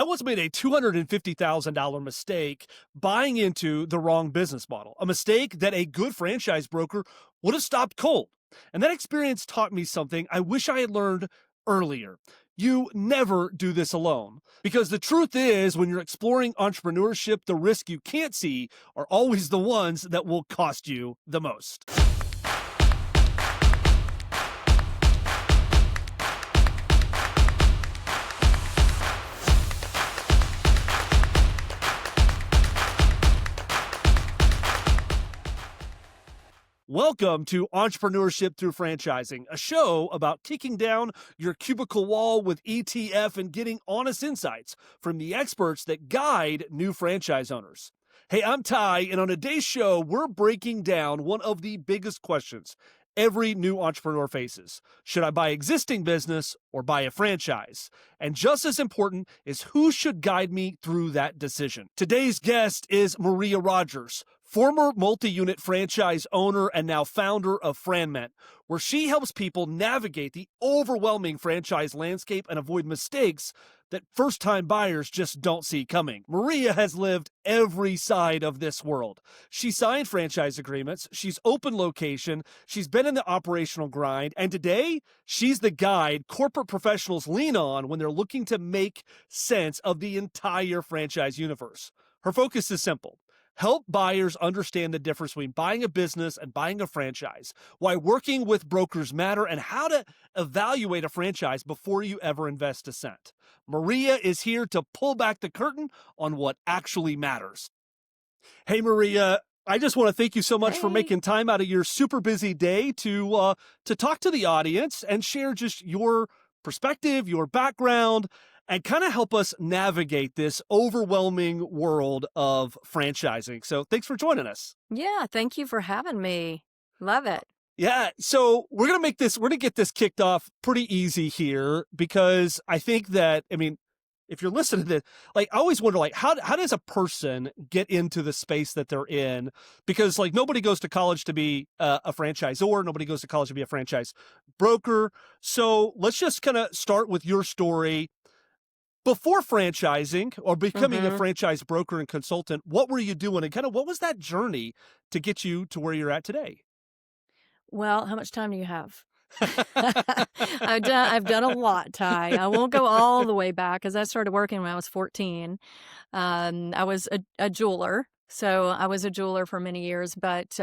once made a $250,000 mistake buying into the wrong business model, a mistake that a good franchise broker would have stopped cold. And that experience taught me something I wish I had learned earlier. You never do this alone. Because the truth is, when you're exploring entrepreneurship, the risks you can't see are always the ones that will cost you the most. Welcome to Entrepreneurship Through Franchising, a show about kicking down your cubicle wall with ETF and getting honest insights from the experts that guide new franchise owners. Hey, I'm Ty, and on today's show, we're breaking down one of the biggest questions every new entrepreneur faces. Should I buy existing business or buy a franchise? And just as important is who should guide me through that decision. Today's guest is Maria Rogers, former multi-unit franchise owner and now founder of FranMent, where she helps people navigate the overwhelming franchise landscape and avoid mistakes that first-time buyers just don't see coming. Maria has lived every side of this world. She signed franchise agreements, she's open location, she's been in the operational grind, and today, she's the guide corporate professionals lean on when they're looking to make sense of the entire franchise universe. Her focus is simple: help buyers understand the difference between buying a business and buying a franchise, why working with brokers matter, and how to evaluate a franchise before you ever invest a cent. Maria is here to pull back the curtain on what actually matters. Hey, Maria, I just want to thank you so much for making time out of your super busy day to talk to the audience and share just your perspective, your background, and kind of help us navigate this overwhelming world of franchising. So thanks for joining us. Yeah, thank you for having me. Love it. Yeah, so we're going to get this kicked off pretty easy here, because I think that, if you're listening to this, I always wonder, how does a person get into the space that they're in? Because nobody goes to college to be a franchisor. Nobody goes to college to be a franchise broker. So let's just kind of start with your story. Before franchising or becoming a franchise broker and consultant, what were you doing, and kind of what was that journey to get you to where you're at today? Well, how much time do you have? I've done a lot, Ty. I won't go all the way back, because I started working when I was 14. I was a jeweler. So I was a jeweler for many years, but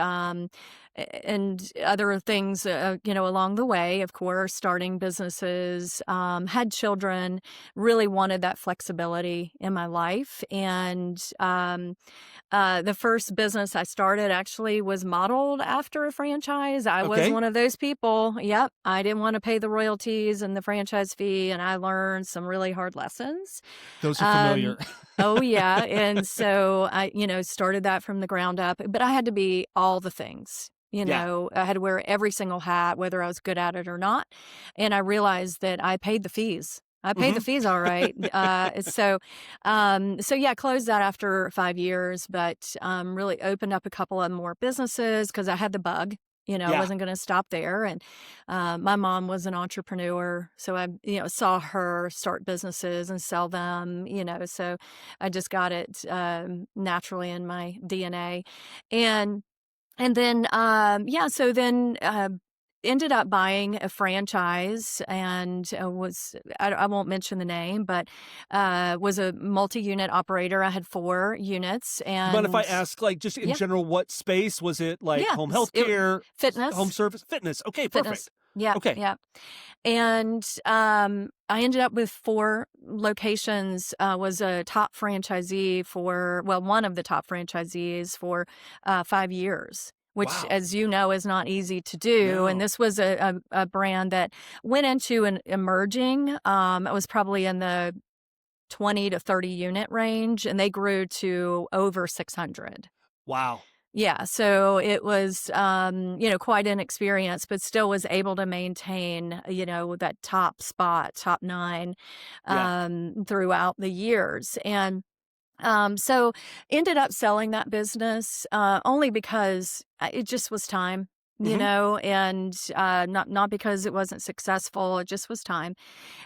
and other things, along the way, of course, starting businesses, had children, really wanted that flexibility in my life. And the first business I started actually was modeled after a franchise. I was one of those people. Yep. I didn't want to pay the royalties and the franchise fee, and I learned some really hard lessons. Those are familiar. Oh, yeah. And so I, started that from the ground up, but I had to be all the things. I had to wear every single hat, whether I was good at it or not. And I realized that I paid the fees. I paid the fees all right. So closed that after 5 years, but really opened up a couple of more businesses because I had the bug. I wasn't going to stop there. And my mom was an entrepreneur, so I, saw her start businesses and sell them, so I just got it naturally in my DNA. And then, ended up buying a franchise, and I won't mention the name, but was a multi-unit operator. I had 4 units. And but if I ask, just in general, what space was it? Home health care, fitness, home service, fitness. Okay, perfect. Fitness. Yeah. Okay. Yeah. And I ended up with 4 locations, was a top franchisee one of the top franchisees for 5 years, which, as you know, is not easy to do. No. And this was a brand that went into an emerging. It was probably in the 20 to 30 unit range, and they grew to over 600. Wow. Yeah, so it was, quite an experience, but still was able to maintain, that top spot, top 9, throughout the years. And so ended up selling that business only because it just was time. Mhm. and not because it wasn't successful, it just was time.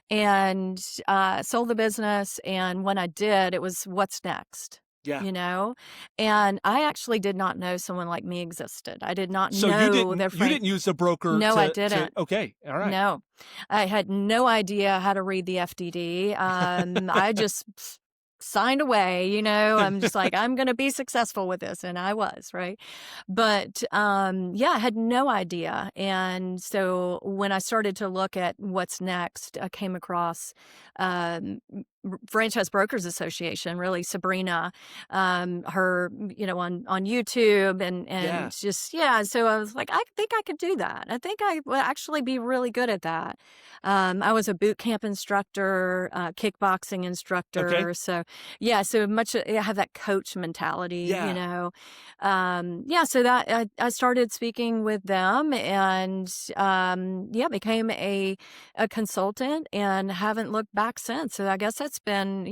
And sold the business. And when I did, it was what's next, Yeah. you know? And I actually did not know someone like me existed. I did not So you know didn't their you frank. didn't use a broker No, I to didn't. okay, all right. No, I had no idea how to read the FDD. I just signed away, I'm just like, I'm going to be successful with this. And I was, right? But yeah, I had no idea. And so when I started to look at what's next, I came across Franchise Brokers Association, really Sabrina, her, on YouTube Yeah. and just, yeah. So I was like, I think I could do that. I think I would actually be really good at that. I was a boot camp instructor, kickboxing Okay. instructor. So yeah, so much, I have that coach mentality, Yeah. yeah, so that I started speaking with them and yeah, became a consultant and haven't looked back since. So I guess that's been,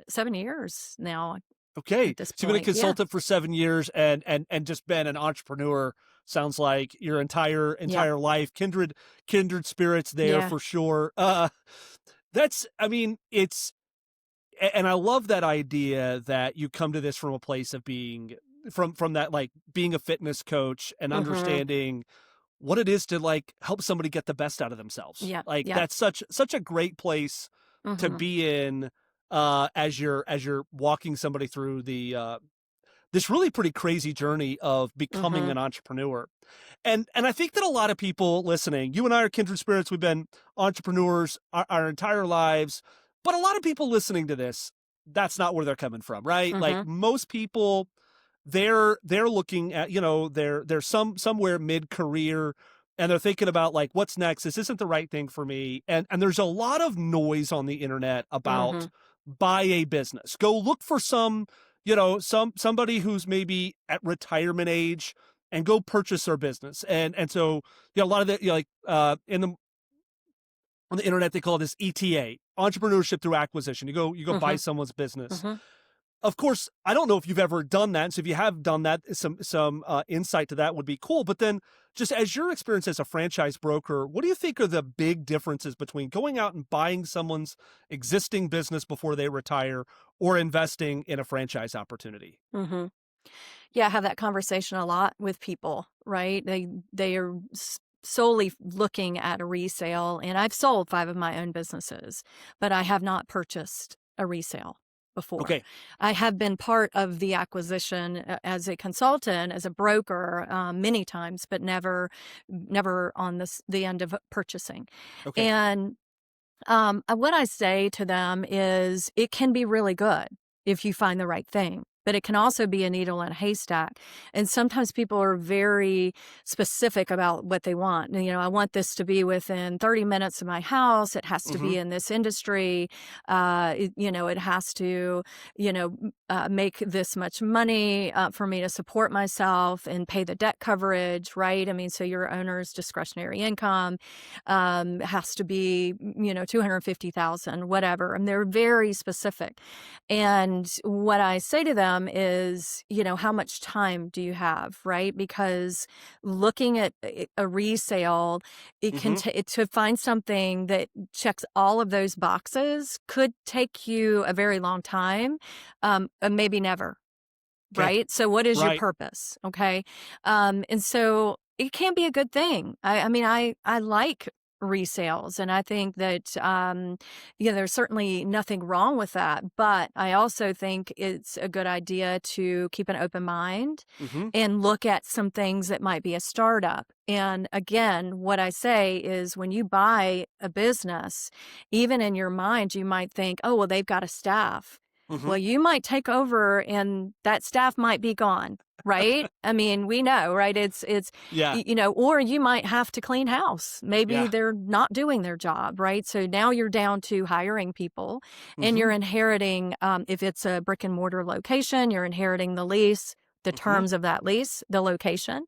7 years now Okay. at this So you've been a point. Yeah. consultant for 7 years and just been an entrepreneur, sounds like your entire Yeah. entire life. Kindred spirits there Yeah. for sure. That's I mean, it's and I love that idea that you come to this from a place of being from that, like, being a fitness coach and Mhm. understanding what it is to, like, help somebody get the best out of themselves. Yeah. Like, Yeah. that's such a great place to Mhm. be in, as you're walking somebody through this really pretty crazy journey of becoming Mhm. an entrepreneur. And I think that a lot of people listening, you and I are kindred spirits. We've been entrepreneurs our entire lives, but a lot of people listening to this, that's not where they're coming from, right? Like Mhm. most people, they're looking at, they're somewhere mid-career and they're thinking about like what's next. This isn't the right thing for me. And there's a lot of noise on the internet about Mhm. buy a business. Go look for somebody who's maybe at retirement age and go purchase their business. And so a lot of the in the on the internet they call this ETA, entrepreneurship through acquisition. You go buy Mhm. someone's business. Mhm. Of course, I don't know if you've ever done that. So if you have done that, some insight to that would be cool. But then, just as your experience as a franchise broker, what do you think are the big differences between going out and buying someone's existing business before they retire, or investing in a franchise opportunity? Mhm. Yeah, I have that conversation a lot with people, right? They are solely looking at a resale, and I've sold 5 of my own businesses, but I have not purchased a resale before. Okay. I have been part of the acquisition as a consultant, as a broker, many times, but never on the end of purchasing. Okay. And what I say to them is it can be really good if you find the right thing, but it can also be a needle in a haystack. And sometimes people are very specific about what they want. I want this to be within 30 minutes of my house. It has to Mm-hmm. be in this industry. It has to, make this much money for me to support myself and pay the debt coverage, right? I mean, so your owner's discretionary income has to be, 250,000, whatever. And they're very specific. And what I say to them is, how much time do you have, right? Because looking at a resale, it can Mm-hmm. to find something that checks all of those boxes could take you a very long time, and maybe never. Okay. Right. So what is your Right. purpose? Okay. And so it can be a good thing. I mean, I like resales and I think that, there's certainly nothing wrong with that. But I also think it's a good idea to keep an open mind Mm-hmm. and look at some things that might be a startup. And again, what I say is when you buy a business, even in your mind, you might think, oh, well, they've got a staff. Mm-hmm. Well, you might take over and that staff might be gone, right? I mean, we know, right? Yeah. Or you might have to clean house. Maybe Yeah. they're not doing their job, right? So now you're down to hiring people and Mm-hmm. you're inheriting, if it's a brick and mortar location, you're inheriting the lease, the Mm-hmm. terms of that lease, the location,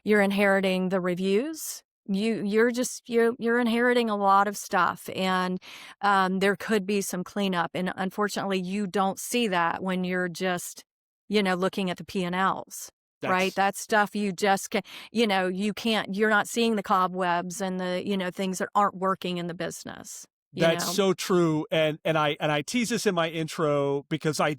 you're inheriting the reviews. You're inheriting a lot of stuff, and there could be some cleanup. And unfortunately, you don't see that when you're just looking at the P&Ls. right? That's That stuff you just can, you can't, you're not seeing the cobwebs and the, things that aren't working in the business, you That's know? so true. And I tease this in my intro because I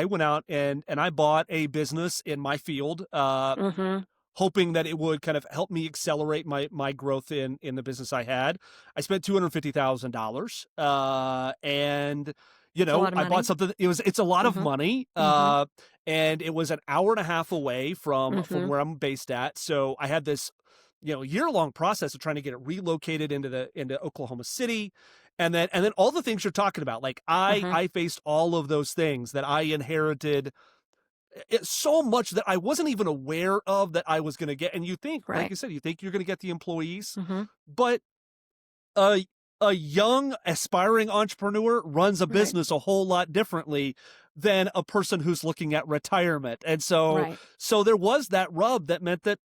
went out and I bought a business in my field, Mm-hmm. hoping that it would kind of help me accelerate my growth in the business I had. I spent $250,000, and It's a lot of I bought money. something. It's a lot of Mm-hmm. money, Mm-hmm. and it was an hour and a half away from Mm-hmm. where I'm based at. So I had this year long process of trying to get it relocated into Oklahoma City. And then all the things you're talking about, like Mm-hmm. I faced all of those things that I inherited, so much that I wasn't even aware of that I was going to get. And you think, like Right. you said, you think you're going to get the employees, Mm-hmm. but a a young aspiring entrepreneur runs a Right. business a whole lot differently than a person who's looking at retirement. And so Right. so there was that rub that meant that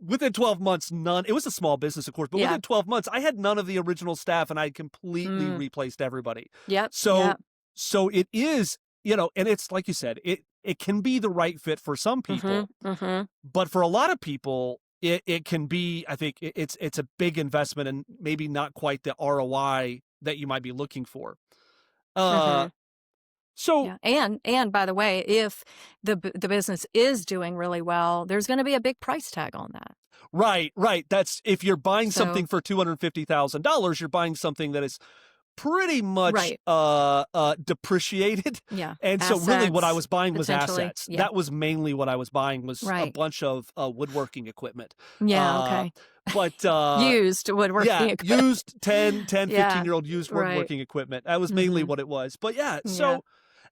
within 12 months, it was a small business, of course, but Yeah. within 12 months, I had none of the original staff and I completely Mm. replaced everybody. Yep. So, Yep. so it is, and it's like you said, it can be the right fit for some Mm-hmm. people, Mm-hmm. but for a lot of people, it can be, I think it's a big investment and maybe not quite the ROI that you might be looking for. Uh, Mm-hmm. so Yeah. And by the way, if the business is doing really well, there's going to be a big price tag on that. right. That's if you're buying So, something for $250,000, you're buying something that is pretty much right. depreciated. Yeah. And so really what I Assets was buying was potentially. assets. Yeah. That was mainly what I was buying, was a Right. bunch of woodworking equipment. Yeah. Uh, Okay. but Used yeah, woodworking equipment. used 15 Yeah. year old used Right. woodworking equipment. That was mainly Mm-hmm. what it was. But yeah, Yeah. so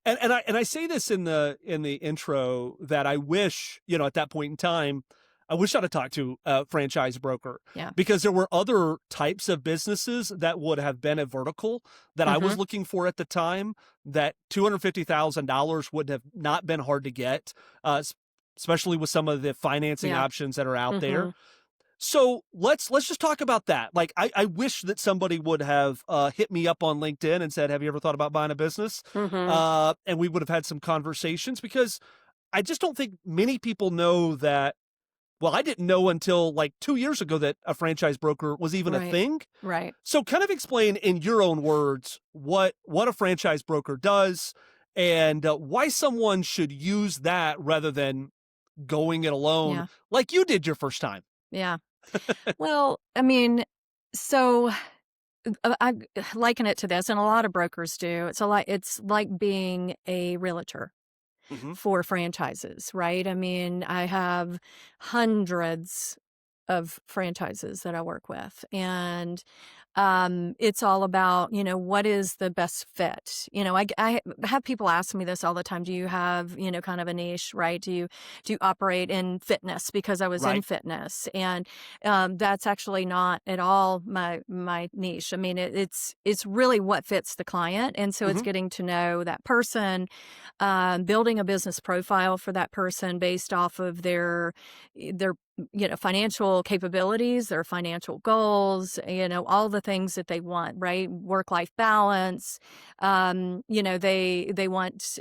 and I say this in the intro that I wish, at that point in time, I wish I'd have talked to a franchise broker, Yeah. because there were other types of businesses that would have been a vertical that I Mm-hmm. was looking for at the time, that $250,000 would have not been hard to get, especially with some of the financing Yeah. options that are out there. Mm-hmm. So let's just talk about that. Like I wish that somebody would have hit me up on LinkedIn and said, "Have you ever thought about buying a business?" Mm-hmm. And we would have had some conversations, because I just don't think many people know that. Well, I didn't know until like 2 years ago that a franchise broker was even a Right. thing. Right. So kind of explain in your own words what a franchise broker does, and why someone should use that rather than going it alone Yeah. like you did your first time. Yeah. Well, I mean, so I liken it to this, and a lot of brokers do. It's like being a realtor Hmm. for franchises, right? I mean, I have hundreds of franchises that I work with, and it's all about, what is the best fit. I have people ask me this all the time. Do you have, kind of a niche, right? Do you operate in fitness? Because I was in Right. fitness, and that's actually not at all my niche. I mean, it's really what fits the client, and so it's Hmm. getting to know that person, building a business profile for that person based off of their financial capabilities, their financial goals, all the things that they want, right? Work-life balance. They want,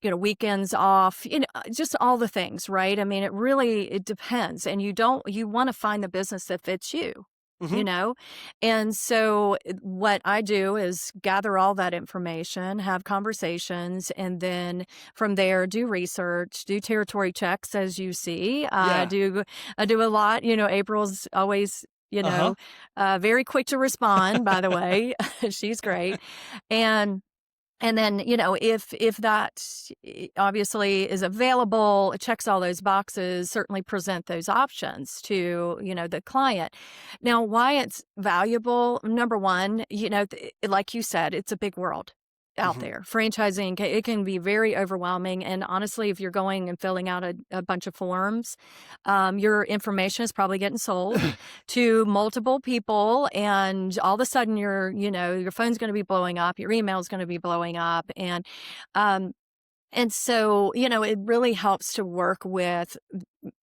weekends off, just all the things, right? I mean, it depends. And you want to find the business that fits you. Hmm. You know? And so what I do is gather all that information, have conversations, and then from there do research, do territory checks as you see. Yeah. I do a lot. April's always, Uh-huh. very quick to respond, by the way. She's great. And and then, if that obviously is available, it checks all those boxes, certainly present those options to, the client. Now, why it's valuable, number one, like you said, it's a big world out Hmm. there. Franchising, it can be very overwhelming. And honestly, if you're going and filling out a bunch of forms, your information is probably getting sold to multiple people. And all of a sudden your phone's going to be blowing up, your email is going to be blowing up. Um, and so, it really helps to work with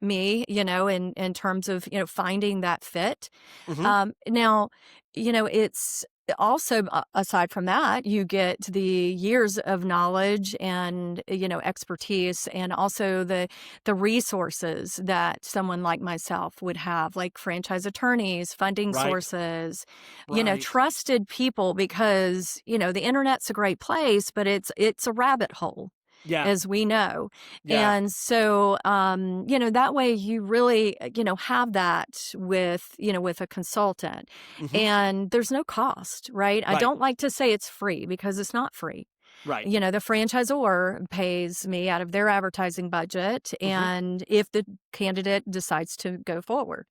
me, in terms of, finding that fit. Hmm. Now, it's also, aside from that, you get the years of knowledge and, expertise, and also the resources that someone like myself would have, like franchise attorneys, funding Right. sources, Right. trusted people, because, the internet's a great place, but it's a rabbit hole, Yeah. as we know. Yeah. And so, that way you really, have that with a consultant, Hmm. and there's no cost, right? I Right. don't like to say it's free, because it's not free. Right. The franchisor pays me out of their advertising budget, Hmm. and if the candidate decides to go forward,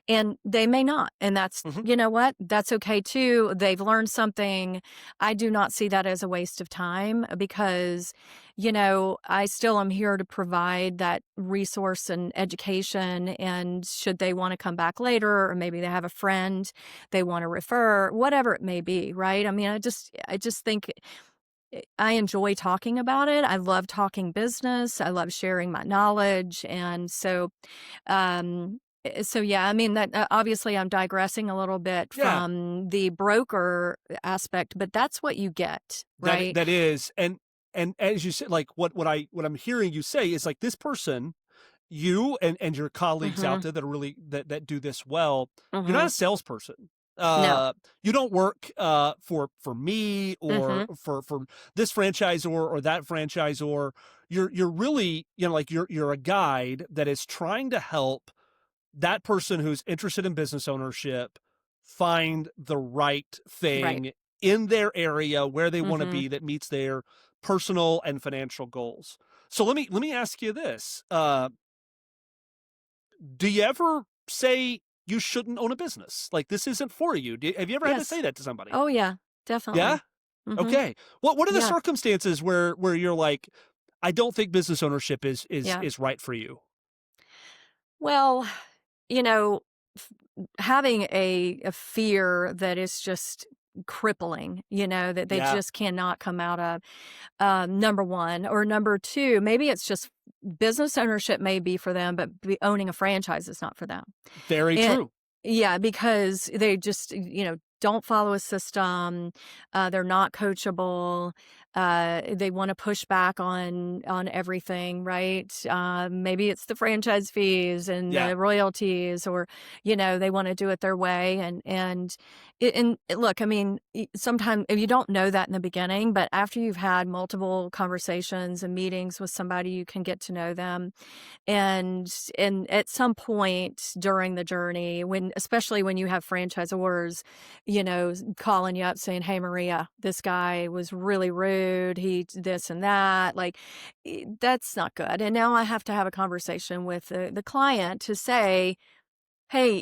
and they may not, and that's, Hmm. what? That's okay too. They've learned something. I do not see that as a waste of time, because, I still am here to provide that resource and education. And should they want to come back later, or maybe they have a friend they want to refer, whatever it may be, right? I mean, I just think I enjoy talking about it. I love talking business. I love sharing my knowledge. And so yeah, I mean, that obviously I'm digressing a little bit Yeah. from the broker aspect, but that's what you get, right? That is, and as you said, like what I'm hearing you say is like this person, you and your colleagues out Mhm. there that are really that do this well, you're not a Mhm. salesperson. No. You don't work for me or Mhm. for this franchisor or that franchisor. You're really, like you're a guide that is trying to help that person who's interested in business ownership find the right Right. thing in their area where they want to Mhm. be that meets their personal and financial goals. So let me ask you this: do you ever say you shouldn't own a business? Like this isn't for you? Have you ever had to Yes. say that to somebody? Oh yeah, Yeah. definitely. Mhm. Okay. What are the Yeah. circumstances where you're like, I don't think business ownership is is Yeah. is right for you? Well, you know, having a fear that is just crippling, that they Yeah. just cannot come out of, number one. Or number two, maybe it's just business ownership may be for them, but owning a franchise is not for them. Very And true. yeah, because they just, don't follow a system. They're not coachable. They want to push back on everything, right? Maybe it's the franchise fees and Yeah. the royalties, or they want to do it their way. And look, I mean, sometimes if you don't know that in the beginning, but after you've had multiple conversations and meetings with somebody, you can get to know them. And at some point during the journey, especially when you have franchisors, calling you up saying, "Hey, Maria, this guy was really rude. He this and that." Like, that's not good. And now I have to have a conversation with the client to say, "Hey,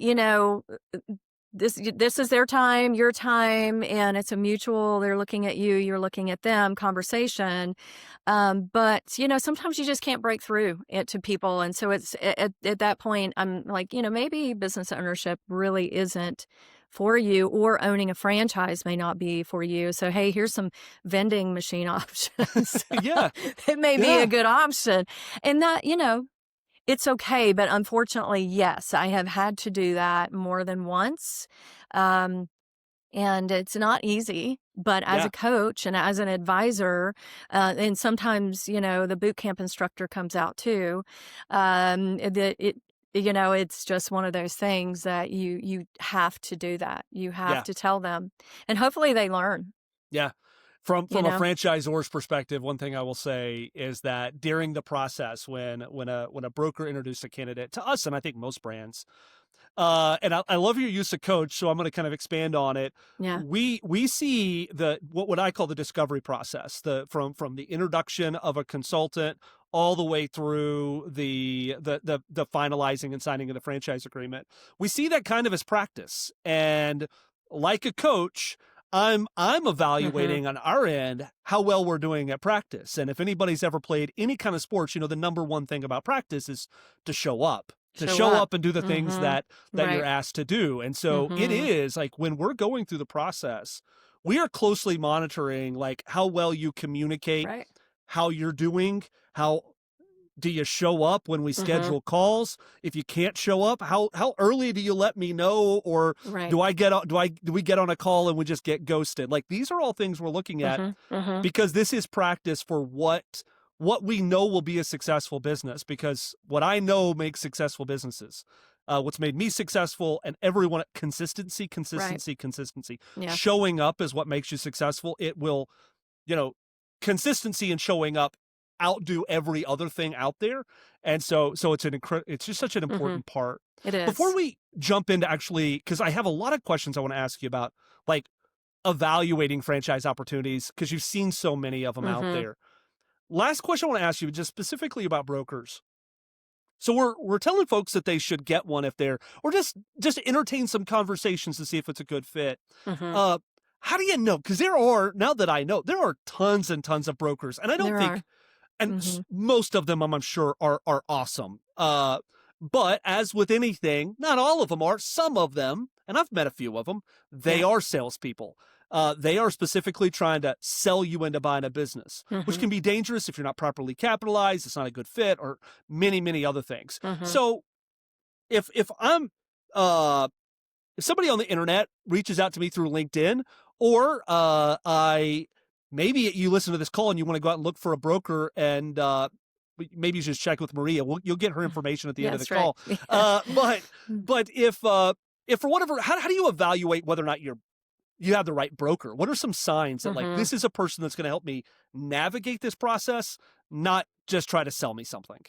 this is their time, your time, and it's a mutual, they're looking at you, you're looking at them conversation." But sometimes you just can't break through it to people. And so it's at that point, I'm like, maybe business ownership really isn't for you, or owning a franchise may not be for you. So hey, here's some vending machine options. Yeah. It may be a Yeah. good option. And that, it's okay, but unfortunately, yes, I have had to do that more than once. Um, and it's not easy, but as Yeah. a coach and as an advisor, and sometimes, the boot camp instructor comes out too. It's just one of those things that you have to do that. You have Yeah. to tell them, and hopefully they learn, Yeah. From you a know? franchisor's perspective, one thing I will say is that during the process, when a broker introduced a candidate to us, and I think most brands, and I love your use of coach, so I'm going to kind of expand on it. Yeah. We see the what I call the discovery process, the from the introduction of a consultant all the way through the finalizing and signing of the franchise agreement. We see that kind of as practice, and like a coach, I'm Hmm. evaluating on our end how well we're doing at practice. And if anybody's ever played any kind of sports, the number one thing about practice is to show up, Show up. and do the things Hmm. that you're Right. asked to do. And so it Hmm. is like when we're going through the process, we are closely monitoring like how well you communicate, Right. how you're doing, how Do you show up when we Mhm. schedule calls? If you can't show up, how early do you let me know? Or Right. do we get on a call and we just get ghosted? Like, these are all things we're looking at Mhm. Mhm. because this is practice for what we know will be a successful business, because what I know makes successful businesses, what's made me successful and everyone, consistency, Right. consistency, consistency. Yeah. Showing up is what makes you successful. It will, you know, consistency and showing up outdo every other thing out there. And so it's just such an Mhm. important part. It Before is. we jump into, actually, because I have a lot of questions I want to ask you about, like, evaluating franchise opportunities, because you've seen so many of them out Mhm. there. Last question I want to ask you, just specifically about brokers. So we're telling folks that they should get one if they're, or just entertain some conversations to see if it's a good fit. Mhm. Uh, how do you know? Because there are, now that I know, there are tons and tons of brokers, and I don't There think, are. Mhm. most of them, I'm sure, are awesome. But as with anything, not all of them are. Some of them, and I've met a few of them, they Yeah. are salespeople. They are specifically trying to sell you into buying a business, which Mhm. can be dangerous if you're not properly capitalized. It's not a good fit, or many, many other things. Mhm. So if I'm uh, if somebody on the internet reaches out to me through LinkedIn, or I maybe you listen to this call and you want to go out and look for a broker, and maybe you just check with Maria. You'll get her information at the end of the That's right. call. Yeah. But Mm. but if for whatever, how do you evaluate whether or not you have the right broker? What are some signs that, like, Mhm. this is a person that's going to help me navigate this process, not just try to sell me something?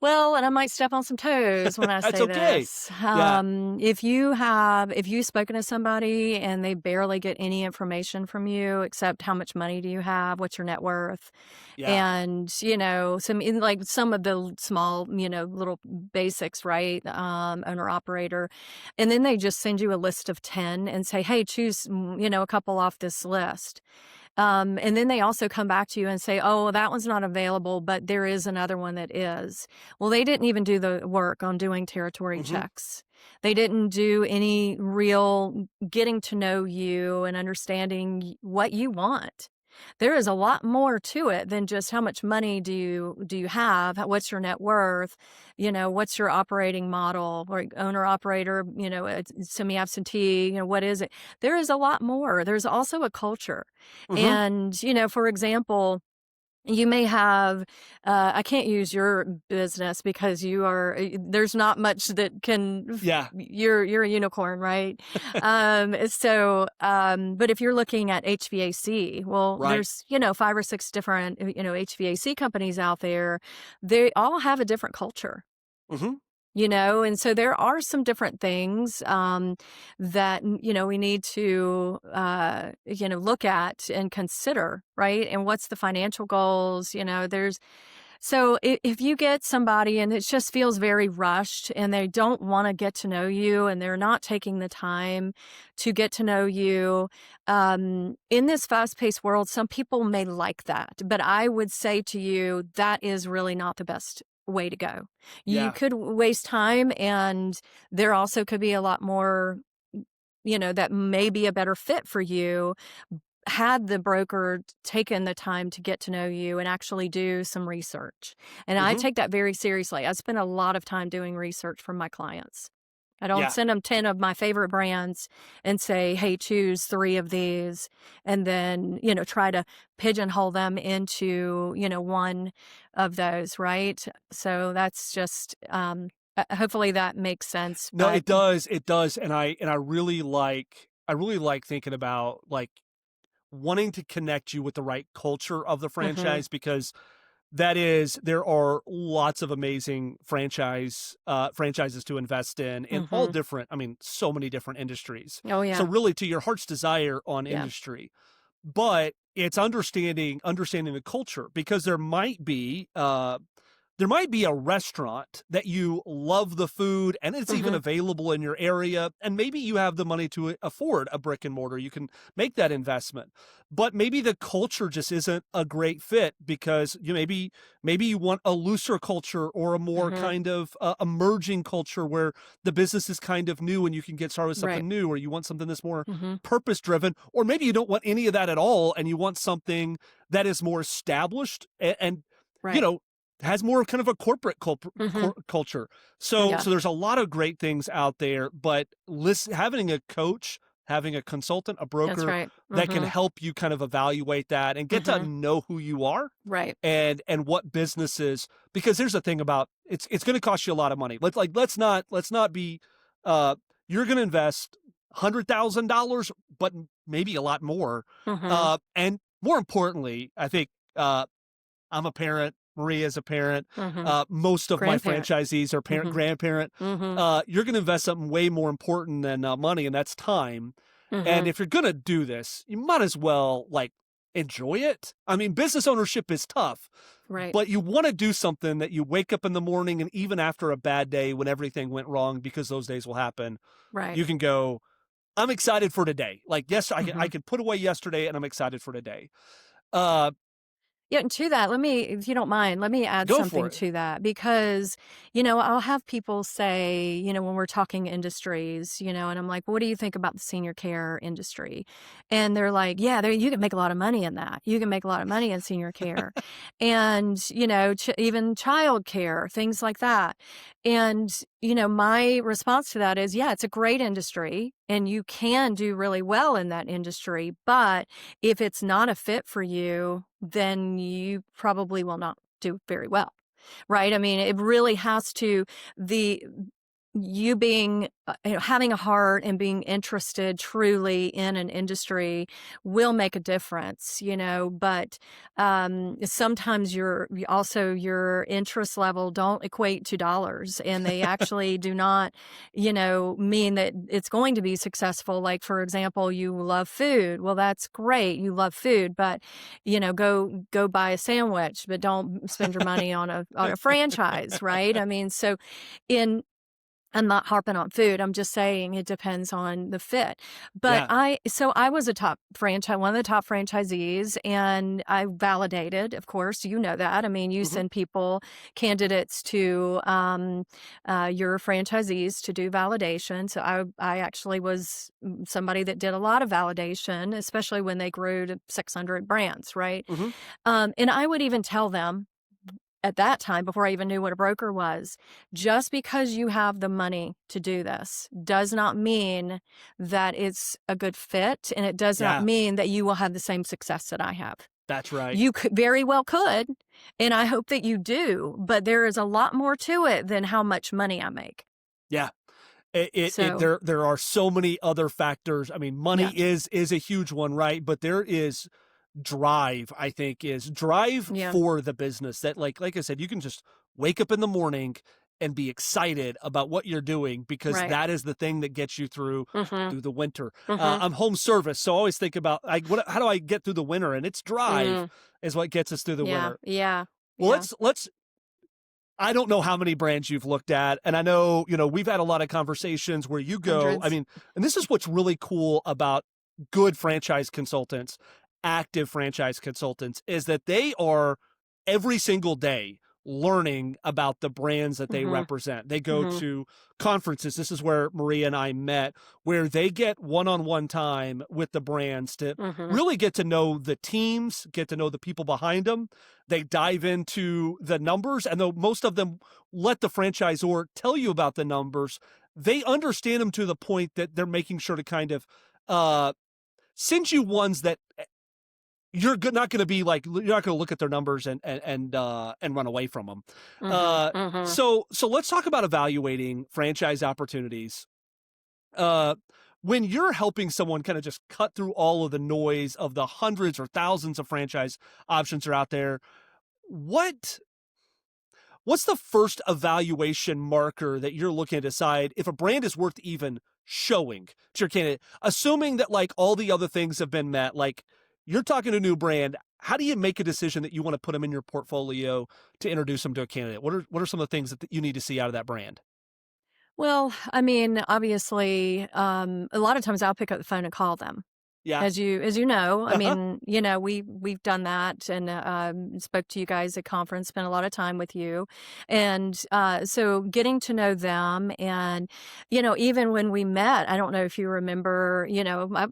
Well, and I might step on some toes when I That's say okay. this. Yeah. If you've spoken to somebody and they barely get any information from you except how much money do you have, what's your net worth, Yeah. and some of the small, little basics, right? Owner operator, and then they just send you a list of 10 and say, "Hey, choose, a couple off this list." And then they also come back to you and say, "Oh, well, that one's not available, but there is another one that is." Well, they didn't even do the work on doing territory Hmm. checks. They didn't do any real getting to know you and understanding what you want. There is a lot more to it than just how much money do you have, what's your net worth, what's your operating model, or owner operator, semi absentee, what is it? There is a lot more. There's also a culture. Hmm. And, for example, you may have, I can't use your business because there's not much that Yeah. you're a unicorn, right? But if you're looking at HVAC, well, Right. there's, 5 or 6 different, HVAC companies out there. They all have a different culture. Hmm. And so there are some different things that we need to look at and consider, right? And what's the financial goals? There's so if you get somebody and it just feels very rushed and they don't want to get to know you and they're not taking the time to get to know you, in this fast-paced world, some people may like that, but I would say to you that is really not the best way to go. You Yeah. could waste time, and there also could be a lot more, that may be a better fit for you had the broker taken the time to get to know you and actually do some research. And I Hmm. take that very seriously. I spend a lot of time doing research for my clients. I don't Yeah. send them 10 of my favorite brands and say, "Hey, choose 3 of these," and then, try to pigeonhole them into, one of those, right? So that's just, hopefully that makes sense, No, but it does. It does. And I really like thinking about, like, wanting to connect you with the right culture of the Mhm, franchise, because there are lots of amazing franchises to invest in all mhm. different, I mean, so many different industries. Oh, So yeah, really, to your heart's desire on yeah. industry, but it's understanding the culture, because there might be a restaurant that you love the food and it's even Mhm, available in your area, and maybe you have the money to afford a brick and mortar. You can make that investment. But maybe the culture just isn't a great fit, because maybe you want a looser culture, or a more mhm. kind of emerging culture where the business is kind of new and you can get started with Right. something new, or you want something that's more Mhm. purpose driven, or maybe you don't want any of that at all and you want something that is more established, and you Right. know has more kind of a corporate Hmm. culture. So Yeah, so there's a lot of great things out there, but having a coach, having a consultant, a that's broker right. that can Hmm. help you kind of evaluate that and get to Hmm. know who you are Right. and what businesses, because here's the thing about it's going to cost you a lot of money. Let's not be you're going to invest $100,000 but maybe a lot more. Hmm. And more importantly, I think I'm a parent. Maria's a parent. Hmm. Most of my Grandparent. franchisees are parent, Hmm. grandparent. Hmm. You're going to invest something way more important than money, and that's time. And Hmm. if you're going to do this, you might as well like enjoy it. I mean, business ownership is tough, Right. but you want to do something that you wake up in the morning and even after a bad day when everything went wrong, because those days will happen, Right. you can go, I'm excited for today. Like, yes, Hmm. I can put away yesterday and I'm excited for today. Uh, Yeah, and to that, if you don't mind, let me add go for something it. to that because, I'll have people say, when we're talking industries, and I'm like, what do you think about the senior care industry? And they're like, yeah, you can make a lot of money in that. You can make a lot of money in senior care and, even child care, things like that. And, my response to that is, yeah, it's a great industry and you can do really well in that industry. But if it's not a fit for you, then you probably will not do very well, right? I mean, it really has to the you being having a heart and being interested truly in an industry will make a difference, but sometimes your interest level don't equate to dollars, and they actually do not mean that it's going to be successful. Like, for example, you love food. Well, that's great, you love food, but go buy a sandwich, but don't spend your money on a franchise, right? I mean, so in I'm not harping on food. I'm just saying it depends on the fit. But Yeah. I was one of the top franchisees, and I validated, of course, you know that. I mean, you Mhm. send candidates to your franchisees to do validation. So I actually was somebody that did a lot of validation, especially when they grew to 600 brands, right? Mhm. And I would even tell them at that time, before I even knew what a broker was, just because you have the money to do this does not mean that it's a good fit. And it does not Yeah, mean that you will have the same success that I have. that's right. You could very well could. And I hope that you do. But there is a lot more to it than how much money I make. Yeah. So, There are so many other factors. I mean, money yeah. is a huge one, right? But there is drive, I think, is drive Yeah. for the business that like I said, you can just wake up in the morning and be excited about what you're doing because Right. that is the thing that gets you Mm-hmm. through the winter. Mm-hmm. I'm home service, so I always think about how do I get through the winter, and it's drive Mm. is what gets us through the Yeah. winter. Yeah. Well, Yeah. let's I don't know how many brands you've looked at. And I know, we've had a lot of conversations where you go, I Hundreds. mean, and this is what's really cool about good franchise consultants, active franchise consultants, is that they are every single day learning about the brands that they Mm-hmm. represent. They go Mm-hmm. to conferences. This is where Maria and I met, where they get one on one time with the brands to Mm-hmm. really get to know the teams, get to know the people behind them. They dive into the numbers, and though most of them let the franchisor tell you about the numbers, they understand them to the point that they're making sure to kind of uh, send you ones that not going to be like you're not going to look at their numbers and run away from them. Mm-hmm. Mm-hmm. So let's talk about evaluating franchise opportunities. Uh, when you're helping someone kind of just cut through all of the noise of the hundreds or thousands of franchise options are out there, what what's the first evaluation marker that you're looking to decide if a brand is worth even showing to your candidate? Assuming that like all the other things have been met, like you're talking to a new brand, how do you make a decision that you want to put them in your portfolio to introduce them to a candidate? What are some of the things that you need to see out of that brand? Well, I mean, obviously, a lot of times I'll pick up the phone and call them. Yeah. as you know. I Uh-huh. mean, we've done that, and spoke to you guys at conference, spent a lot of time with you, and so getting to know them, and even when we met, I don't know if you remember, I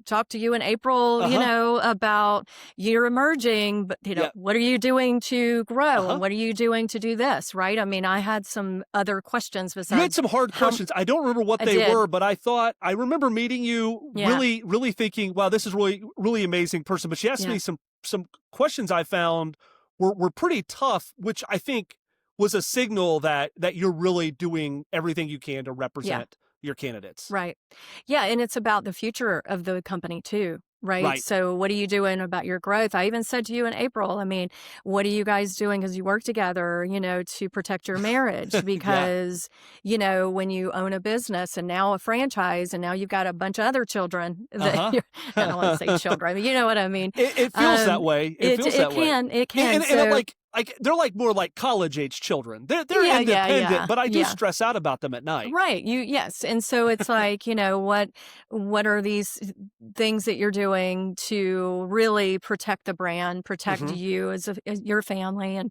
talked to you in April, Uh-huh. about you're emerging, but Yeah. what are you doing to grow, and Uh-huh. what are you doing to do this, right? I mean, I had some other questions You had besides some hard how questions. I don't remember what I they did. were, but I remember meeting you Yeah, really, really thinking, wow, this is really, really amazing person. But she asked yeah, me some questions I found were pretty tough, which I think was a signal that you're really doing everything you can to yeah. represent your candidates. Right. Yeah, and it's about the future of the company too, right? Right. So what are you doing about your growth? I even said to you in April, I mean, what are you guys doing because you work together, to protect your marriage? Yeah. Because, when you own a business and now a franchise and now you've got a bunch of other children that Uh-huh. you're, I don't want to say children, but you know what I mean. It feels that way. It It feels it that way. can, it And can. and it So like they're like more like college age children. They're yeah, yeah, independent, yeah, but I do yeah. stress out about them at night. Right. Yes. And so it's like, what are these things that you're doing to really protect the brand, protect Mhm. you as your family, and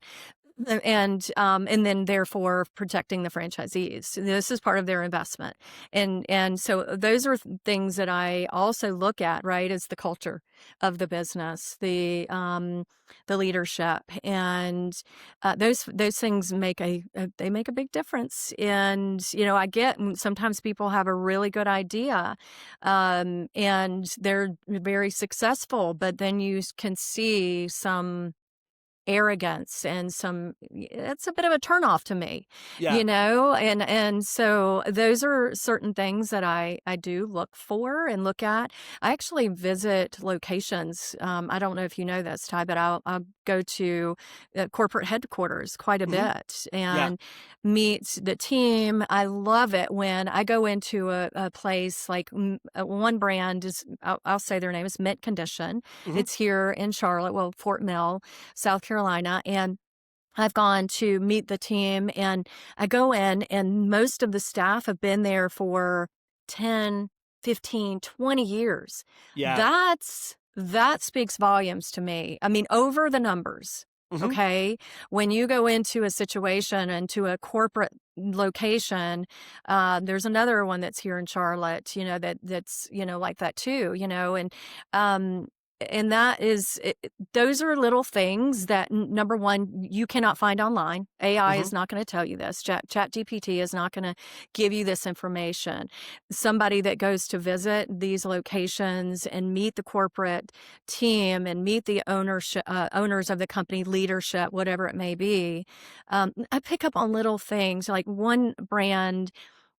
then therefore protecting the franchisees. This is part of their investment. And so those are things that I also look at, right, as the culture of the business, the leadership, and those things they make a big difference. And I get sometimes people have a really good idea, and they're very successful, but then you can see some arrogance and it's a bit of a turnoff to me, Yeah. and so those are certain things that I do look for and look at. I actually visit locations. I don't know if you know this, Ty, but I'll go to corporate headquarters quite a Mhm. bit Yeah. and meet the team. I love it when I go into a place like one brand is, I'll say their name is Mint Condition. Mhm. It's here in Charlotte, well, Fort Mill, South Carolina, and I've gone to meet the team, and I go in and most of the staff have been there for 10, 15, 20 years. Yeah. That speaks volumes to me. I mean, over the numbers. Mhm. Okay. When you go into a situation, into a corporate location, there's another one that's here in Charlotte, that's, like that too, um, and that is, those are little things that, number one, you cannot find online. AI Mhm. is not going to tell you this. Chat GPT is not going to give you this information. Somebody that goes to visit these locations and meet the corporate team and meet the owners of the company, leadership, whatever it may be, I pick up on little things. Like one brand,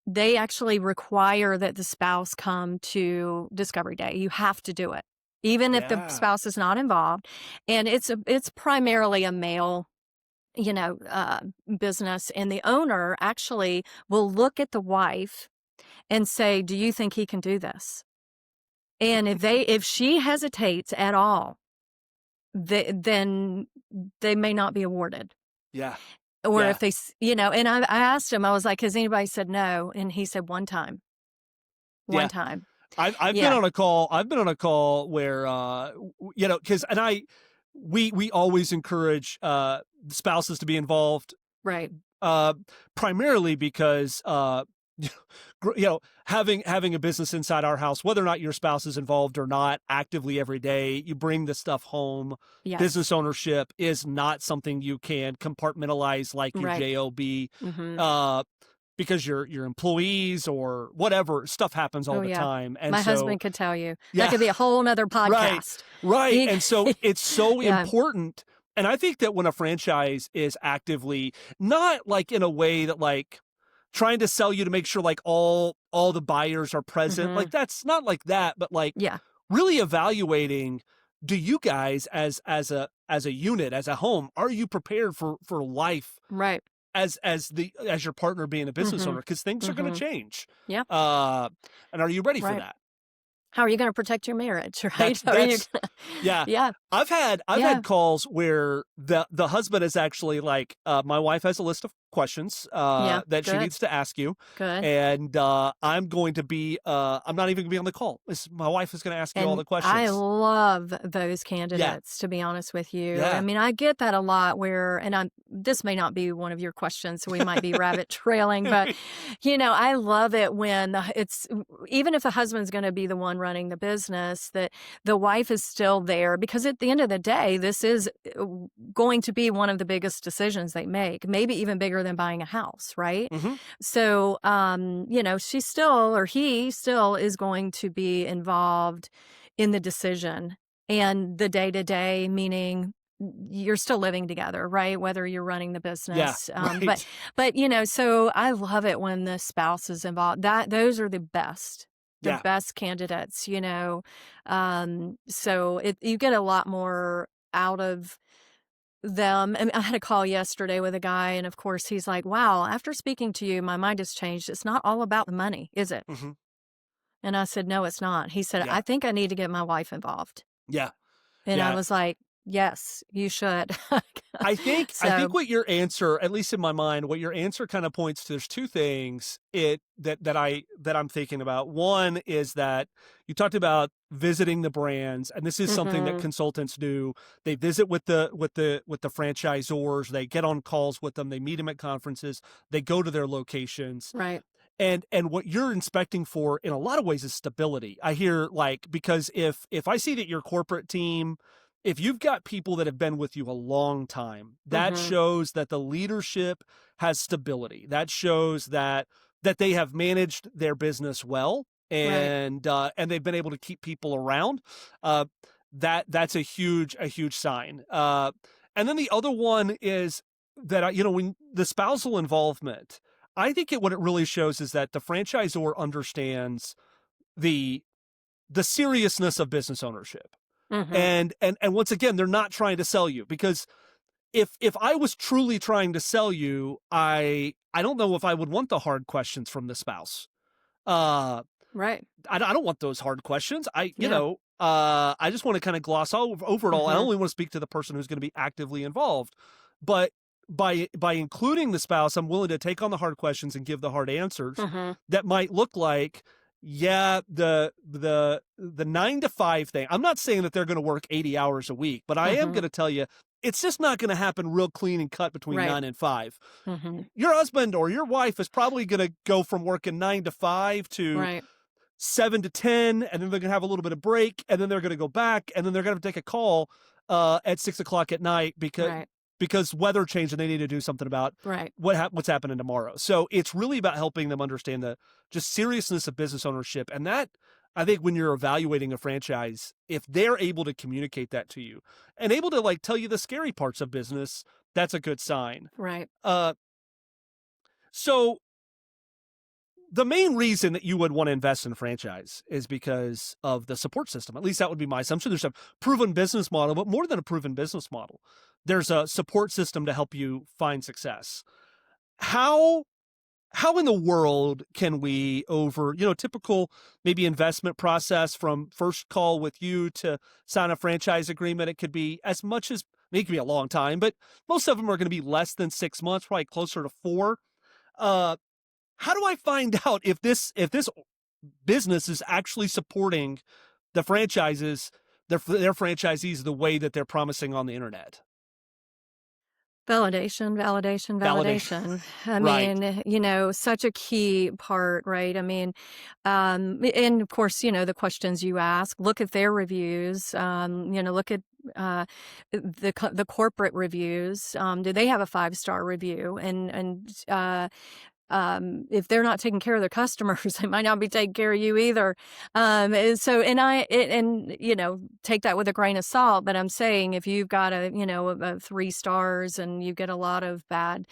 they actually require that the spouse come to Discovery Day. You have to do it, even if the Yeah. spouse is not involved. And it's primarily a male, business. And the owner actually will look at the wife and say, "Do you think he can do this?" And if she hesitates at all, then they may not be awarded. Yeah. Or if Yeah. they, and I asked him, I was like, "Has anybody said no?" And he said, "One time, one Yeah. time." I've been Yeah, on a call. I've been on a call where because and I we always encourage spouses to be involved, right. uh primarily because having a business inside our house, whether or not your spouse is involved or not actively every day, you bring the stuff home. Yes, Business ownership is not something you can compartmentalize like your right. job, Hmm. uh because your employees or whatever stuff happens all Oh, the yeah. time. And My so husband could tell you. That yeah. could be a whole nother Right. podcast. Right. He And so it's so Yeah, important. And I think that when a franchise is actively not like in a way that like trying to sell you to make sure like all the buyers are present, mhm, like that's not like that, but like yeah, really evaluating, do you guys as a unit, as a home, are you prepared for life right. as your partner being a business Mhm, owner? Because things are gonna mhm, change. yeah, Uh and are you ready for right. that? How are you gonna protect your marriage, right? How are you That's gonna yeah. Yeah, I've had yeah, calls where the husband is actually like, my wife has a list questions Yeah. that she Good. needs to ask you, Good. and I'm going to be. I'm not even going to be on the call. My wife is going to ask you all And the I questions. love those Yeah, candidates, to be honest with you. I yeah, mean, I get that a lot where, and this may not be one of your questions, so we might be rabbit trailing, but, I love it when even if the husband's going to be the one running the business, that the wife is still there because at the end of the day, this is going to be one of the biggest decisions they make, maybe even bigger than buying a house, right? hmm So, she still or he still is going to be involved in the decision and the day to day, meaning you're still living together, right? Whether you're running the yeah, business. right. So I love it when the spouse is involved. Those are the Yeah, best candidates, So you get a lot more out of them. And I had a call yesterday with a guy, and of course, he's like, "Wow, after speaking to you, my mind has changed. It's not all about the money, is it?" hmm And I said, "No, it's not." He said, yeah, "I think I need to get my wife involved." yeah, And I yeah. was like, "Yes, you should." I think So, what your answer, at least in my mind, what your answer kind of points to, there's two things that I'm thinking about. One is that you talked about visiting the brands, and this is something that mhm, consultants do. They visit with the franchisors, they get on calls with them, they meet them at conferences, they go to their locations. right. And what you're inspecting for in a lot of ways is stability. I hear, like, because if I see that your corporate team, if you've got people that have been with you a long time, that Mhm, shows that the leadership has stability. That shows that they have managed their business well, right. and they've been able to keep people around. Uh, that's a huge sign. And then the other one is that when the spousal involvement, I think what it really shows is that the franchisor understands the the seriousness of business ownership. Mhm, And once again, they're not trying to sell you, because if I was truly trying to sell you, I don't know if I would want the hard questions from the spouse. Uh right. I don't want those hard questions. Yeah. I just want to kind of gloss over it all. I Mhm, only want to speak to the person who's going to be actively involved. But by including the spouse, I'm willing to take on the hard questions and give the hard answers mhm, that might look like, yeah, the 9 to 5 thing. I'm not saying that they're going to work 80 hours a week, but I am going mhm, to tell you it's just not going to happen real clean and cut between right. 9 and 5. Mhm, Your husband or your wife is probably going to go from working 9 to 5 to right. 7 to 10, and then they're gonna have a little bit of break, and then they're gonna go back, and then they're gonna take a call at 6 o'clock at night Right. because weather changed and they need to do something about Right. what's happening tomorrow. So it's really about helping them understand the just seriousness of business ownership, and that, I think, when you're evaluating a franchise, if they're able to communicate that to you and able to, like, tell you the scary parts of business, that's a good sign. Right. Uh, so the main reason that you would want to invest in a franchise is because of the support system. At least that would be my assumption. There's a proven business model, but more than a proven business model, there's a support system to help you find success. How how in the world can we, over, typical maybe investment process from first call with you to sign a franchise agreement? It could be as much as, it could be a long time, but most of them are going to be less than 6 months, probably closer to 4. Uh, how do I find out if this business is actually supporting the franchises, their franchisees, the way that they're promising on the internet? Validation, validation, Validation. validation. I Right. mean, such a key part, right? I mean, and of course, the questions you ask, look at their reviews, look at uh, the corporate reviews. Do they have a 5-star review? If they're not taking care of their customers, they might not be taking care of you either. Take that with a grain of salt. But I'm saying if you've got a 3 stars and you get a lot of bad,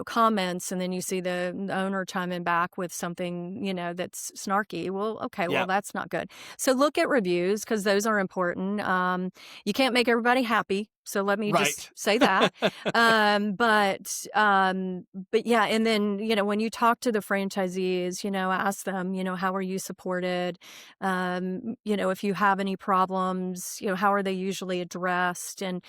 comments, and then you see the owner chiming back with something, that's snarky. Well, okay, well, Yeah. that's not good. So look at reviews because those are important. You can't make everybody happy. So let me just Right. say that. But yeah, and then, when you talk to the franchisees, ask them, how are you supported? If you have any problems, how are they usually addressed? And,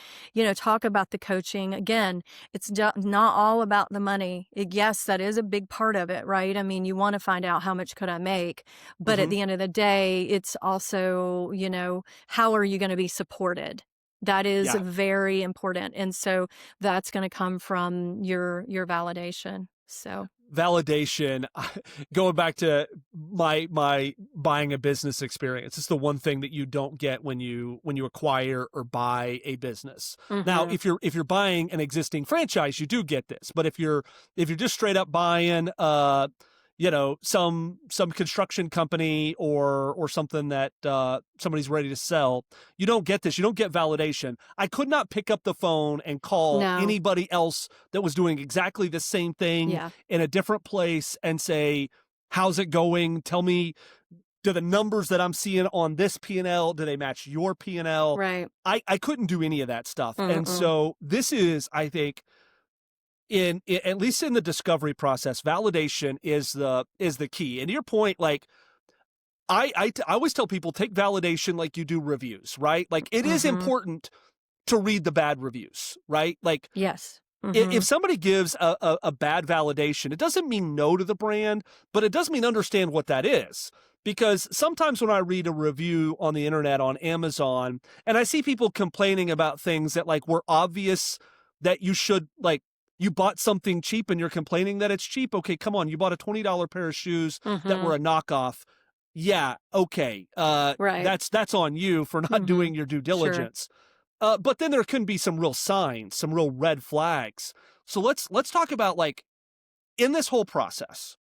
talk about the coaching. Again, it's not all about the money. Yes, that is a big part of it, right? I mean, you want to find out how much could I make, but at Hmm. the end of the day, it's also, how are you going to be supported? That is Yeah. very important. And so that's going to come from your validation. So, Validation. Going back to my buying a business experience, it's the one thing that you don't get when you acquire or buy a business. Now, mhm. if you're buying an existing franchise, you do get this. But if you're just straight up buying some construction company or something that somebody's ready to sell, you don't get this. You don't get validation. I could not pick up the phone and call No. anybody else that was doing exactly the same thing Yeah. in a different place and say, how's it going? Tell me, do the numbers that I'm seeing on this P&L, do they match your P&L? Right. I couldn't do any of that stuff. And Mm-mm. so this is, I think, at least in the discovery process, validation is the key. And to your point, like I always tell people, take validation like you do reviews, right? Like it is Mhm. important to read the bad reviews, right? Like Yes. if Mhm. somebody gives a bad validation, it doesn't mean no to the brand, but it does mean understand what that is. Because sometimes when I read a review on the internet on Amazon and I see people complaining about things that like were obvious that you should like, you bought something cheap and you're complaining that it's cheap. Okay, come on. You bought a $20 pair of shoes that Mhm. were a knockoff. Yeah, okay. Right. That's on you for not Mhm. doing your due Sure. diligence. But then there can be some real signs, some real red flags. So let's talk about like in this whole process.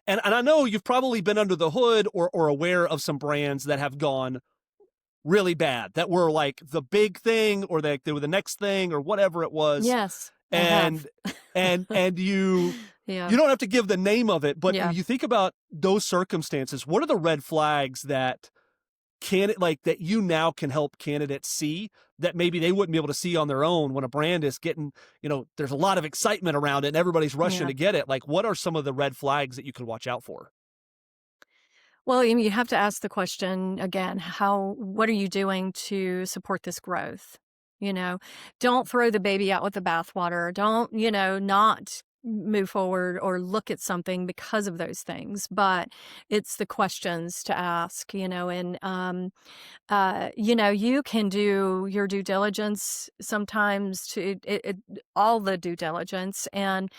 And I know you've probably been under the hood or aware of some brands that have gone really bad, that were like the big thing or they were the next thing or whatever it was. Yes, I have. And and Yeah. you don't have to give the name of it, but when Yeah. you think about those circumstances, what are the red flags that like that you now can help candidates see that maybe they wouldn't be able to see on their own when a brand is getting, there's a lot of excitement around it and everybody's rushing Yeah. to get it. Like, what are some of the red flags that you could watch out for? Well, you have to ask the question again, what are you doing to support this growth? You know, don't throw the baby out with the bathwater. Don't, not move forward or look at something because of those things, but it's the questions to ask, and, you can do your due diligence sometimes all the due diligence, and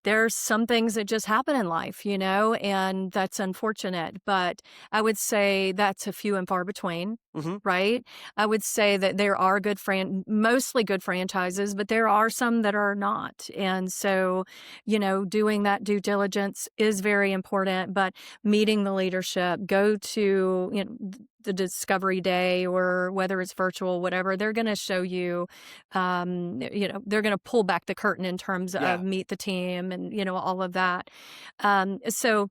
there's some things that just happen in life, and that's unfortunate. But I would say that's a few and far between, Hmm. right? I would say that there are mostly good franchises, but there are some that are not. And so, doing that due diligence is very important, but meeting the leadership, go to, the discovery day or whether it's virtual, whatever, they're going to show you, they're going to pull back the curtain in terms of Yeah. meet the team and, all of that. So,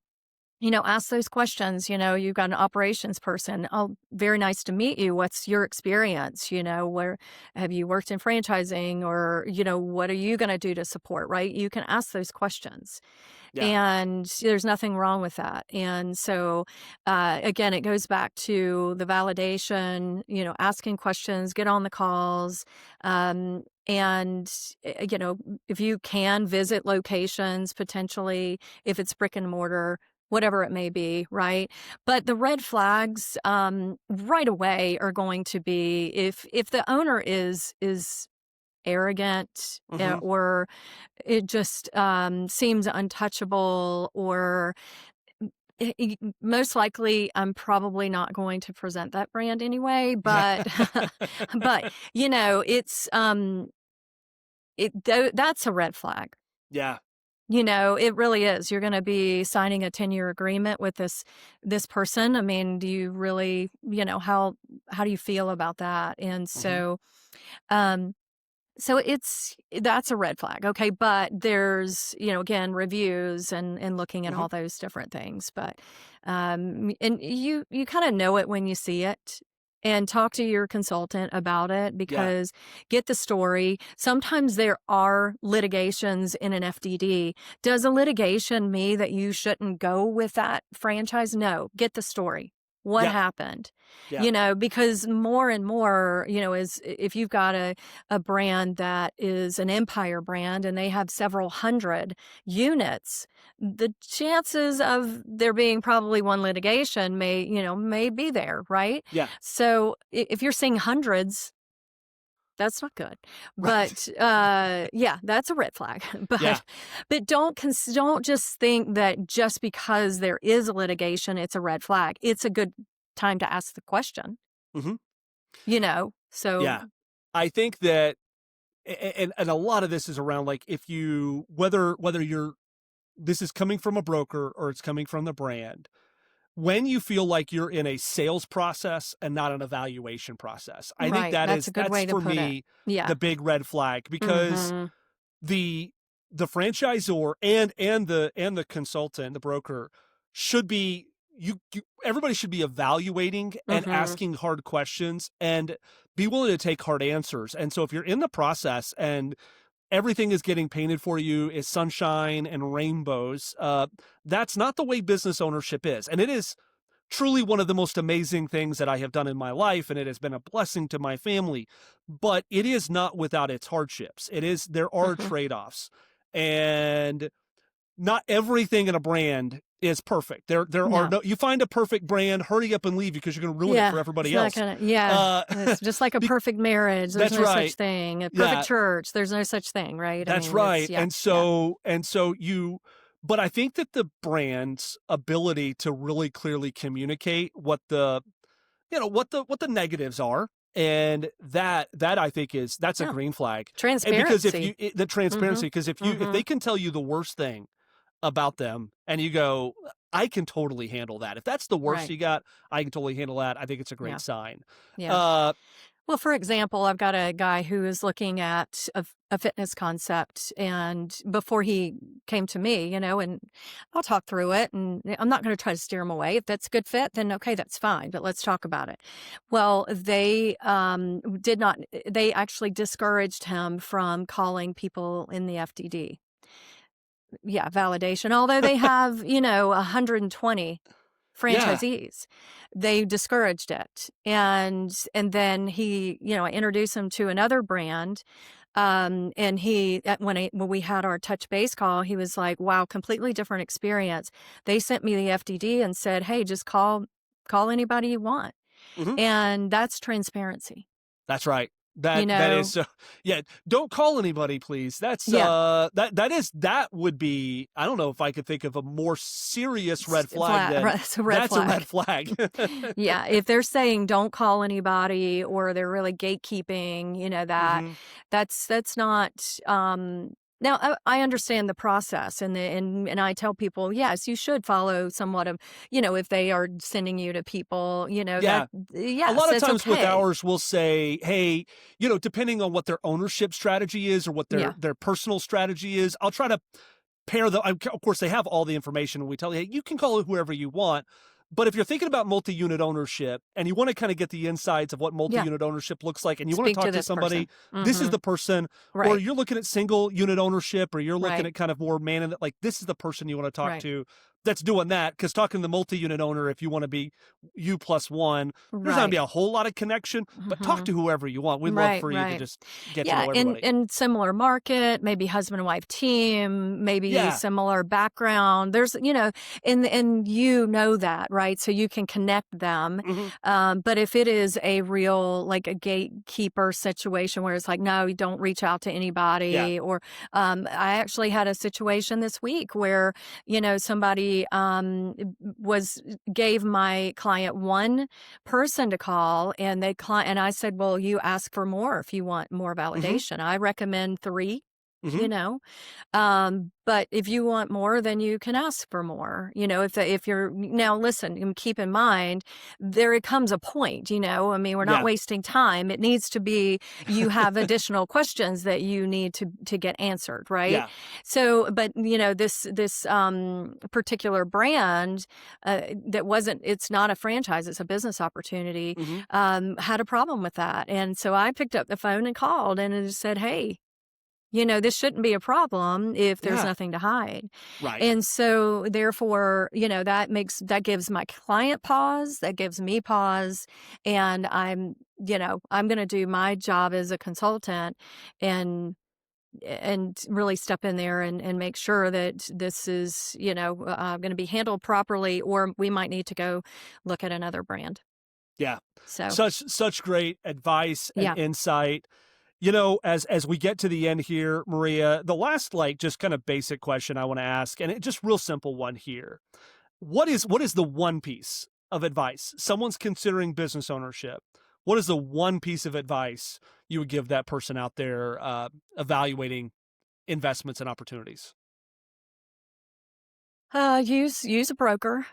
ask those questions. You've got an operations person. Oh, very nice to meet you. What's your experience? Where have you worked in franchising or, what are you going to do to support, right? You can ask those questions. Yeah. And there's nothing wrong with that. And so, again, it goes back to the validation, asking questions, get on the calls. And, if you can visit locations potentially, if it's brick and mortar, whatever it may be, right? But the red flags right away are going to be if the owner is arrogant, Hmm. or it just seems untouchable, or most likely I'm probably not going to present that brand anyway. Yeah. But but it's that's a red flag. Yeah. It really is. You're going to be signing a 10-year agreement with this person. I mean, do you really, how do you feel about that? And Hmm. um, so that's a red flag. Okay. But there's, again, reviews and looking at Hmm. all those different things. But, and you kind of know it when you see it. and talk to your consultant about it, Yeah. because get the story. Sometimes there are litigations in an FDD. Does a litigation mean that you shouldn't go with that franchise? No, get the story. What Yeah. happened? Yeah. Because more and more, is if you've got a brand that is an empire brand and they have several hundred units, the chances of there being probably one litigation may be there, right? Yeah. So if you're seeing hundreds, that's not good. Right. But yeah, that's a red flag. Yeah. But don't just think that just because there is a litigation, it's a red flag. It's a good time to ask the question. Hmm. So Yeah. I think that, and a lot of this is around like if you whether you're this is coming from a broker or it's coming from the brand, when you feel like you're in a sales process and not an evaluation process, I think right, that's a good that's way to for put it. me Yeah. the big red flag, because Mm-hmm. the the franchisor and the consultant, the broker, should be everybody should be evaluating and Mm-hmm. asking hard questions and be willing to take hard answers. And so if you're in the process and everything is getting painted for you is sunshine and rainbows, that's not the way business ownership is. And it is truly one of the most amazing things that I have done in my life, and it has been a blessing to my family. But it is not without its hardships. There are Mm-hmm. trade-offs, and not everything in a brand is perfect. There are No. no, you find a perfect brand, hurry up and leave because you're going to ruin it Yeah, for it's everybody not else. gonna. Yeah, Uh, it's just like a be- perfect marriage. There's that's no such right. thing. A perfect Yeah, church. There's no such thing, right? I that's mean, it's right. yeah, And yeah. so but I think that the brand's ability to really clearly communicate what the negatives are, and that I think that's a Yeah. green flag. And because if Transparency. the Mhm. transparency, because if they Mhm. can tell you the worst thing about them and you go, I can totally handle that. If that's the worst Right. you got, I can totally handle that. I think it's a Yeah. great sign. Yeah. Uh, Well, for example, I've got a guy who is looking at a fitness concept, and before he came to me, and I'll talk through it, and I'm not going to try to steer him away. If that's a good fit, then okay, that's fine. But let's talk about it. Well, they did not. They actually discouraged him from calling people in the FDD. Yeah, validation. Although they have, 120 yeah. franchisees, they discouraged it. And then I introduced him to another brand. And when we had our touch base call, he was like, wow, completely different experience. They sent me the FDD and said, hey, just call anybody you want. Mhm. And that's transparency, That's right. you That is know? so. Yeah, don't call anybody, please. That's Yeah. that would be. I don't know if I could think of a more serious red flag Flat, than it's a red that's a red flag. flag. Yeah, if they're saying don't call anybody, or they're really gatekeeping, Hmm. that's not. Now I understand the process, and I tell people, yes, you should follow somewhat of, if they are sending you to people, that Yeah, a yes, lot of it's times with okay. ours, we'll say, hey, depending on what their ownership strategy is or what Yeah, their personal strategy is, I'll try to pair the. Of course, they have all the information, and we tell you, hey, you can call it whoever you want. But if you're thinking about multi-unit ownership and you want to kind of get the insights of what yeah. multi-unit ownership looks like, and you want to Speak to talk to this somebody, person. this is Mm-hmm. the person. Or Right, you're looking at single-unit ownership, or you're looking right, at kind of more like this is the person you want to talk right, to. That's doing that, because talking to the multi-unit owner, if you want to be you plus one, there's not gonna be right. a whole lot of connection. But talk Mm-hmm. to whoever you want. We'd love Right, for you to right. just get to Yeah, know in everybody. in similar market, maybe husband and wife team, maybe Yeah. similar background. There's, and you know that, right? So you can connect them. Hmm. But if it is a real, like a gatekeeper situation where it's like, no, you don't reach out to Yeah. anybody, or I actually had a situation this week where, somebody was gave my client one person to call, and I said, well, you ask for more if you want more Hmm. validation. I recommend 3. Hmm. you know? But if you want more, then you can ask for more. If you're now listen, and keep in mind, there comes a point, I mean, we're not Yeah. wasting time. It needs to be you have additional questions that you need to get answered, right? Yeah. So, but this particular brand that wasn't it's not a franchise, it's a business opportunity, Hmm. had a problem with that. And so I picked up the phone and called and it said, hey, this shouldn't be a problem if there's Yeah. nothing to hide. Right. And so therefore, that gives my client pause, that gives me pause. And I'm going to do my job as a consultant and really step in there and make sure that this is, going to be handled properly, or we might need to go look at another brand. Yeah. So, Such great advice and yeah. insight. As we get to the end here, Maria, the last just kind of basic question I want to ask, and it just real simple one here. What is the one piece of advice someone's considering business ownership? What is the one piece of advice you would give that person out there evaluating investments and opportunities? Use a broker.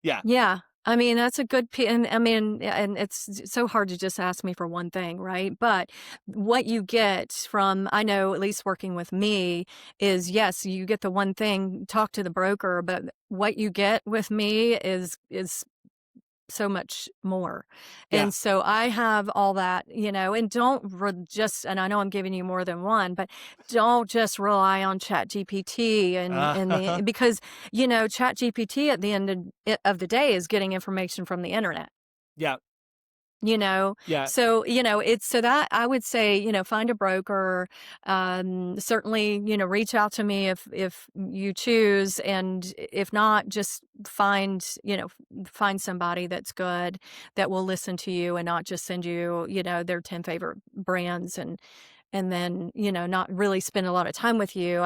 Yeah. Yeah. I mean, that's a good and I mean, and it's so hard to just ask me for one thing, right? But what you get from, I know at least working with me is, yes, you get the one thing, talk to the broker, but what you get with me is so much more. Yeah. And so I have all that, and and I know I'm giving you more than one, but don't just rely on Chat GPT because, Chat GPT at the end of the day is getting information from the internet. Yeah. You know, Yeah. so, it's so that I would say, find a broker, certainly, reach out to me if you choose. And if not, just find somebody that's good that will listen to you and not just send you, their 10 favorite brands and then, not really spend a lot of time with you.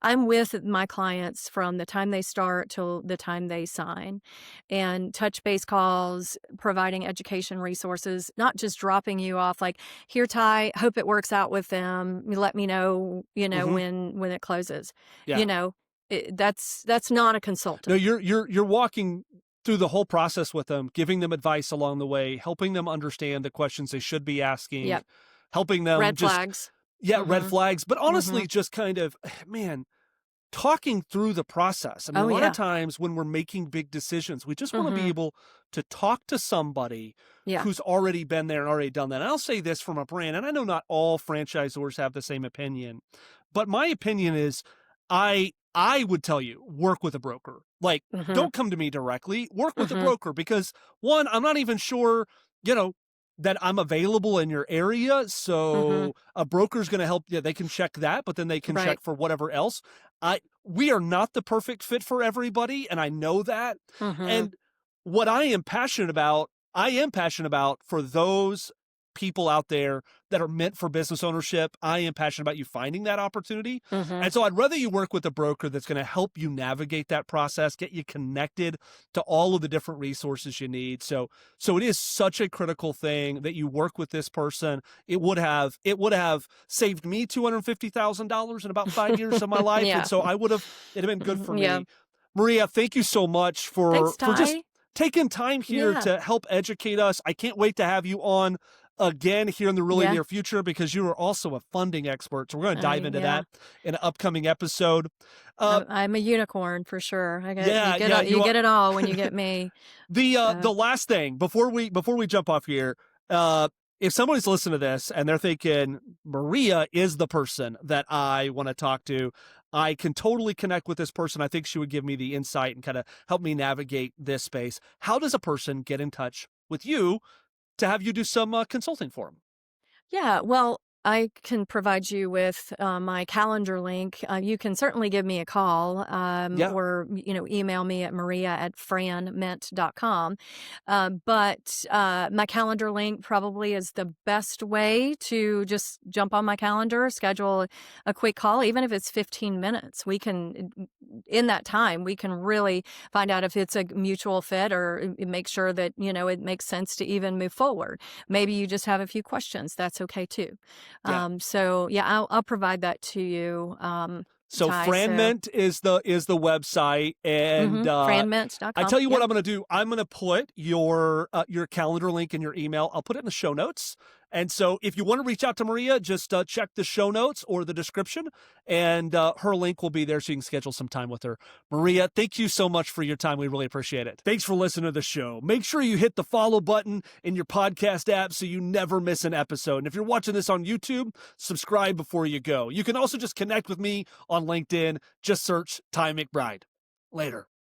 I'm with my clients from the time they start till the time they sign, and touch base calls, providing education resources, not just dropping you off like, here, Ty, hope it works out with them. You let me know, Hmm. when it closes, Yeah. you know, that's not a No, consultant. you're walking through the whole process with them, giving them advice along the way, helping them understand the questions they should be asking, Yep. helping them Red just flags. red Mm-hmm. flags, but Mm-hmm. honestly just kind of man, talking through the process. I mean, a Oh, lot of yeah. times when we're making big decisions, we just want to be Mm-hmm. able to talk to somebody Yeah. who's already been there and already done that. And I'll say this from a brand, and I know not all franchisors have the same opinion, but my opinion is I would tell you, work with a broker. Like, Mm-hmm. don't come to me directly, work with a Mm-hmm. broker because one, I'm not even sure, you know, that I'm available in your area. Mm-hmm. So a broker's going to help. Yeah, they can check that, but then they can check Right. for whatever else. We are not the perfect fit for everybody, and I know that. Mm-hmm. And what I am passionate about for those people out there that are meant for business ownership. I am passionate about you finding that opportunity. Mm-hmm. And so I'd rather you work with a broker that's going to help you navigate that process, get you connected to all of the different resources you need. So it is such a critical thing that you work with this person. It would have saved me $250,000 in about 5 years of my life. And Yeah. so it'd have been good for Yeah. me. Maria, thank you so much Thanks, for just Ty. taking time here Yeah. to help educate us. I can't wait to have you on again here in the really Yeah. near future because you are also a funding expert. So we're going to dive into Yeah. that in an upcoming episode. Uh, I'm a unicorn for sure. yeah, yeah, You you are. get it all when you get me. The So last thing before we jump off here, if somebody's listening to this and they're thinking Maria is the person that I want to talk to, I can totally connect with this person. I think she would give me the insight and kind of help me navigate this space. How does a person get in touch with you to have you do some consulting for them? yeah, well, I can provide you with my calendar link. You can certainly give me a call, Yeah. or email me at maria@franmint.com. But my calendar link probably is the best way to just jump on my calendar, schedule a quick call, even if it's 15 minutes. in that time, we can really find out if it's a mutual fit or make sure that, it makes sense to even move forward. Maybe you just have a few questions. That's okay too. Yeah. So yeah, I'll provide that to you. So Ty, FranMint is the website, and I franmint.com. tell you what Yep. I'm going to do. I'm going to put your calendar link in your email. I'll put it in the show notes. And so if you want to reach out to Maria, just check the show notes or the description, and her link will be there so you can schedule some time with her. Maria, thank you so much for your time. We really appreciate it. Thanks for listening to the show. Make sure you hit the follow button in your podcast app so you never miss an episode. And if you're watching this on YouTube, subscribe before you go. You can also just connect with me on LinkedIn. Just search Ty McBride. Later.